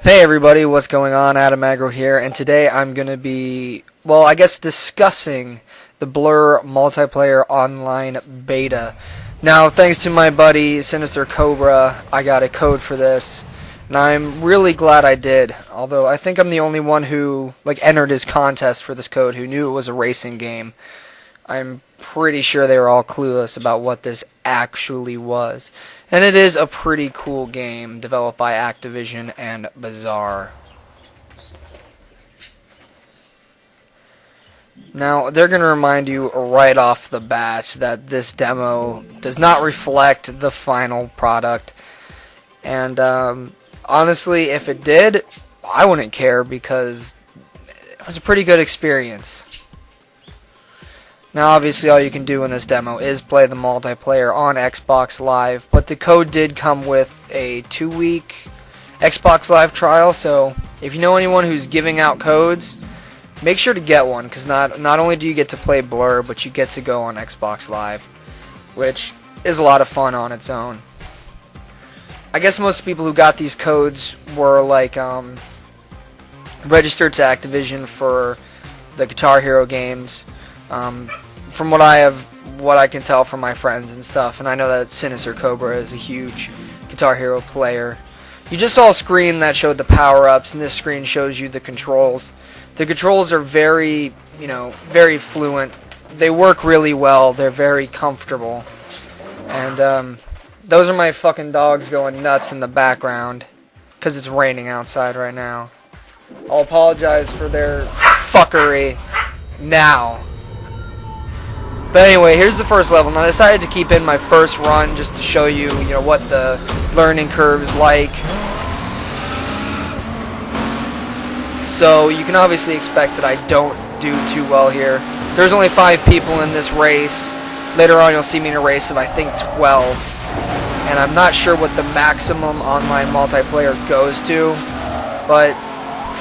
Hey everybody, what's going on? Agro here, and today I'm going to be, discussing the Blur multiplayer online beta. Now, thanks to my buddy SynysterKobra, I got a code for this, and I'm really glad I did. Although I think I'm the only one who entered his contest for this code who knew it was a racing game. I'm pretty sure they were all clueless about what this actually was. And it is a pretty cool game developed by Activision and Bazaar. Now, they're going to remind you right off the bat that this demo does not reflect the final product. And honestly, if it did, I wouldn't care because it was a pretty good experience. Now, obviously, all you can do in this demo is play the multiplayer on Xbox Live, but the code did come with a 2-week Xbox Live trial, so if you know anyone who's giving out codes, make sure to get one, because not only do you get to play Blur, but you get to go on Xbox Live, which is a lot of fun on its own. I guess most people who got these codes were registered to Activision for the Guitar Hero games. From what I can tell from my friends and stuff, and I know that SynysterKobra is a huge Guitar Hero player. You just saw a screen that showed the power-ups, and this screen shows you the controls. The controls are very fluent. They work really well. They're very comfortable. And those are my fucking dogs going nuts in the background because it's raining outside right now. I'll apologize for their fuckery now. But anyway, here's the first level. Now I decided to keep in my first run just to show you, what the learning curve is like. So you can obviously expect that I don't do too well here. There's only 5 people in this race. Later on you'll see me in a race of I think 12. And I'm not sure what the maximum online multiplayer goes to, but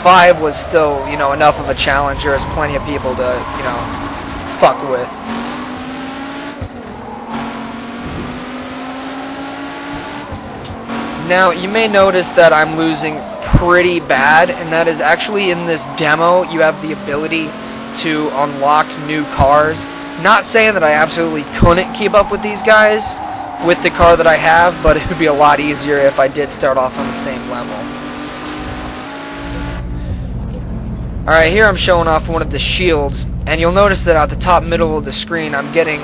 5 was still, enough of a challenge. There's plenty of people to, fuck with. Now, you may notice that I'm losing pretty bad, and that is actually in this demo, you have the ability to unlock new cars. Not saying that I absolutely couldn't keep up with these guys with the car that I have, but it would be a lot easier if I did start off on the same level. Alright, here I'm showing off one of the shields, and you'll notice that at the top middle of the screen I'm getting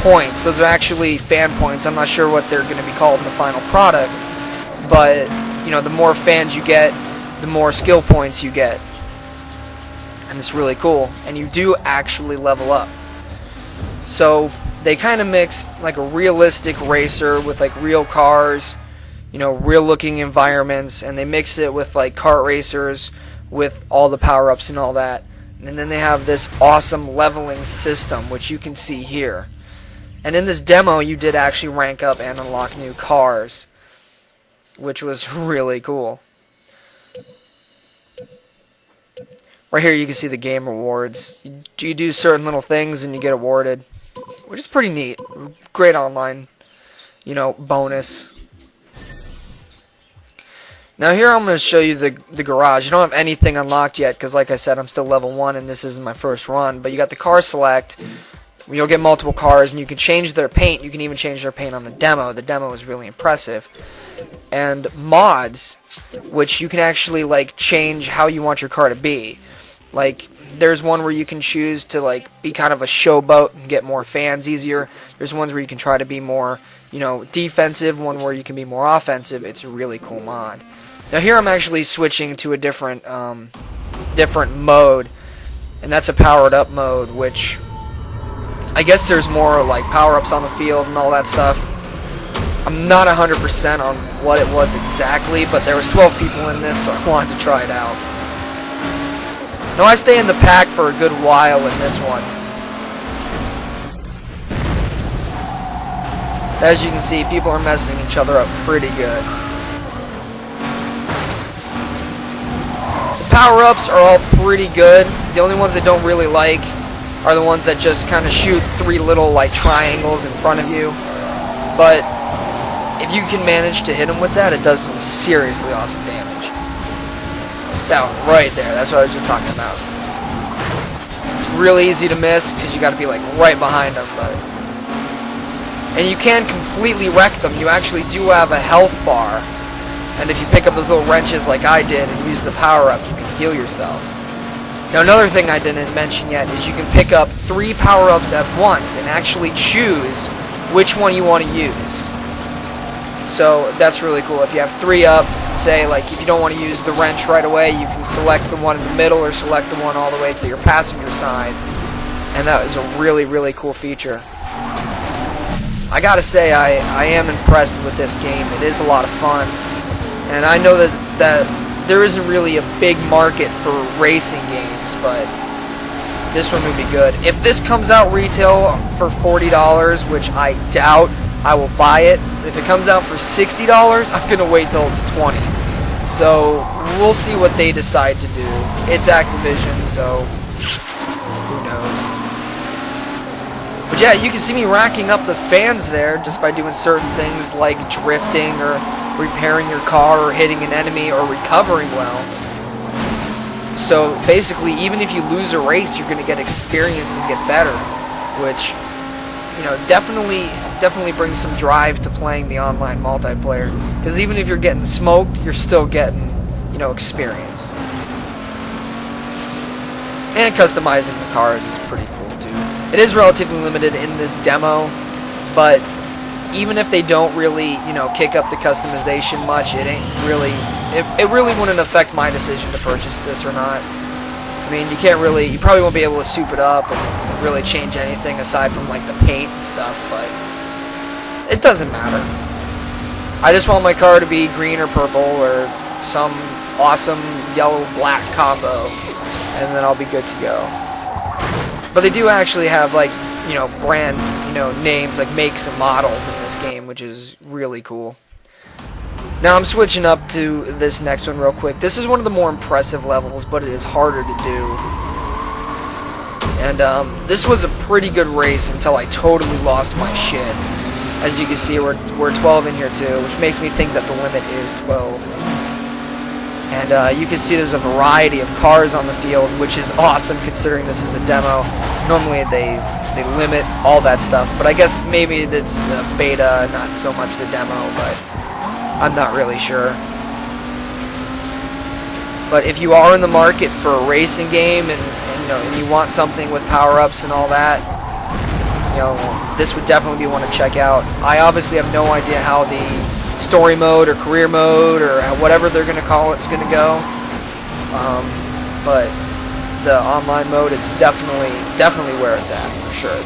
points. Those are actually fan points. I'm not sure what they're going to be called in the final product. But, the more fans you get, the more skill points you get. And it's really cool. And you do actually level up. So, they kind of mix a realistic racer with real cars, real looking environments. And they mix it with kart racers with all the power-ups and all that. And then they have this awesome leveling system, which you can see here. And in this demo, you did actually rank up and unlock new cars, which was really cool. Right here you can see the game rewards. You do certain little things and you get awarded, which is pretty neat. Great online, bonus. Now here I'm going to show you the garage. You don't have anything unlocked yet because like I said, I'm still level 1 and this isn't my first run. But you got the car select. You'll get multiple cars and you can change their paint. You can even change their paint on the demo. The demo is really impressive. And mods, which you can actually change how you want your car to be. There's one where you can choose to be kind of a showboat and get more fans easier. There's ones where you can try to be more, defensive, one where you can be more offensive. It's a really cool mod. Now here I'm actually switching to a different mode, and that's a powered up mode, which I guess there's more power-ups on the field and all that stuff. I'm not 100% on what it was exactly, but there was 12 people in this, so I wanted to try it out. Now I stay in the pack for a good while in this one. As you can see, people are messing each other up pretty good. The power-ups are all pretty good. The only ones I don't really like are the ones that just kind of shoot 3 little triangles in front of you. But if you can manage to hit them with that, it does some seriously awesome damage. That one right there. That's what I was just talking about. It's really easy to miss because you got to be like right behind them, and you can completely wreck them. You actually do have a health bar, and if you pick up those little wrenches like I did and use the power-up, you can heal yourself. Now another thing I didn't mention yet is you can pick up 3 power-ups at once and actually choose which one you want to use. So that's really cool. If you have 3 up, say like if you don't want to use the wrench right away, you can select the one in the middle or select the one all the way to your passenger side. And that is a really, really cool feature. I gotta say, I am impressed with this game. It is a lot of fun. And I know that there isn't really a big market for racing games, but this one would be good. If this comes out retail for $40, which I doubt, I will buy it. If it comes out for $60, I'm gonna wait till it's $20. So we'll see what they decide to do. It's Activision, so who knows. But yeah, you can see me racking up the fans there just by doing certain things like drifting or repairing your car or hitting an enemy or recovering well. So basically, even if you lose a race, you're going to get experience and get better, which, you know, definitely brings some drive to playing the online multiplayer. Because even if you're getting smoked, you're still getting, you know, experience. And customizing the cars is pretty cool too. It is relatively limited in this demo, but even if they don't really, you know, kick up the customization much, it really wouldn't affect my decision to purchase this or not. I mean, you probably won't be able to soup it up and really change anything aside from like the paint and stuff, but it doesn't matter. I just want my car to be green or purple or some awesome yellow-black combo, and then I'll be good to go. But they do actually have, like, you know, brand, you know, names, like makes and models in this game, which is really cool. Now I'm switching up to this next one real quick. This is one of the more impressive levels, but it is harder to do. And this was a pretty good race until I totally lost my shit. As you can see, we're 12 in here too, which makes me think that the limit is 12. And you can see there's a variety of cars on the field, which is awesome considering this is a demo. Normally they limit all that stuff, but I guess maybe it's the beta, not so much the demo, but I'm not really sure. But if you are in the market for a racing game and you know, and you want something with power-ups and all that, you know, this would definitely be one to check out. I obviously have no idea how the story mode or career mode or whatever they're going to call it's going to go, but the online mode is definitely where it's at for sure.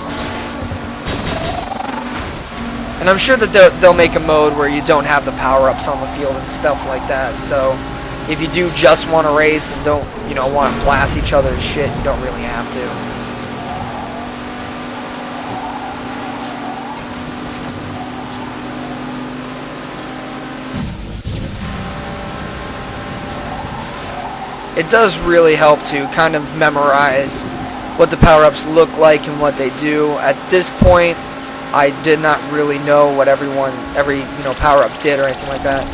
And I'm sure that they'll make a mode where you don't have the power-ups on the field and stuff like that, so if you do just want to race and don't, you know, want to blast each other's shit, you don't really have to. It does really help to kind of memorize what the power-ups look like and what they do. At this point, I did not really know what every you know, power-up did or anything like that.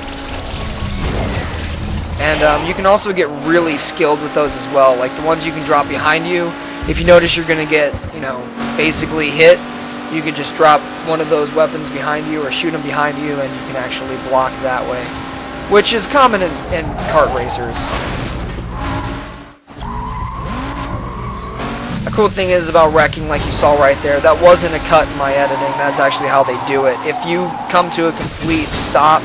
And you can also get really skilled with those as well, like the ones you can drop behind you. If you notice you're gonna get, you know, basically hit, you can just drop one of those weapons behind you or shoot them behind you, and you can actually block that way, which is common in kart racers. The cool thing is about wrecking, like you saw right there, that wasn't a cut in my editing, that's actually how they do it. If you come to a complete stop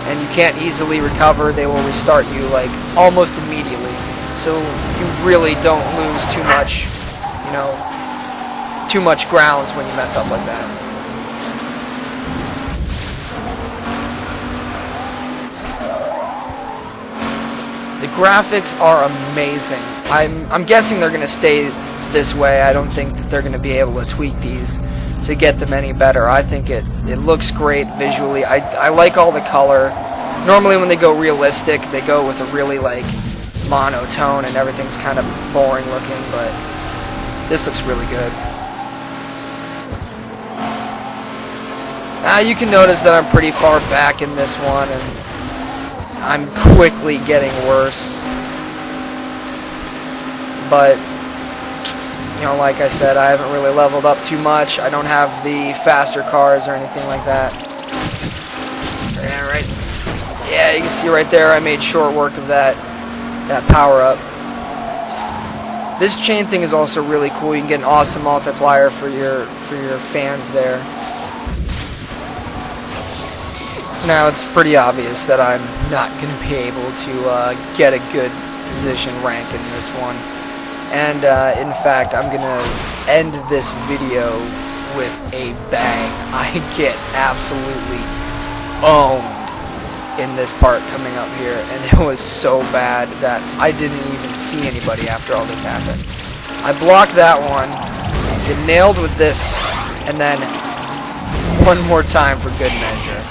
and you can't easily recover, they will restart you like almost immediately. So you really don't lose too much, you know, too much grounds when you mess up like that. The graphics are amazing. I'm guessing they're gonna stay this way. I don't think that they're going to be able to tweak these to get them any better. I think it looks great visually. I like all the color. Normally when they go realistic, they go with a really like monotone and everything's kind of boring looking, but this looks really good. You can notice that I'm pretty far back in this one, and I'm quickly getting worse. but you know, like I said, I haven't really leveled up too much. I don't have the faster cars or anything like that. Yeah, right. Yeah, you can see right there I made short work of that power up. This chain thing is also really cool. You can get an awesome multiplier for your fans there. Now it's pretty obvious that I'm not going to be able to get a good position rank in this one. And in fact, I'm going to end this video with a bang. I get absolutely owned in this part coming up here, and it was so bad that I didn't even see anybody after all this happened. I blocked that one, get nailed with this, and then one more time for good measure.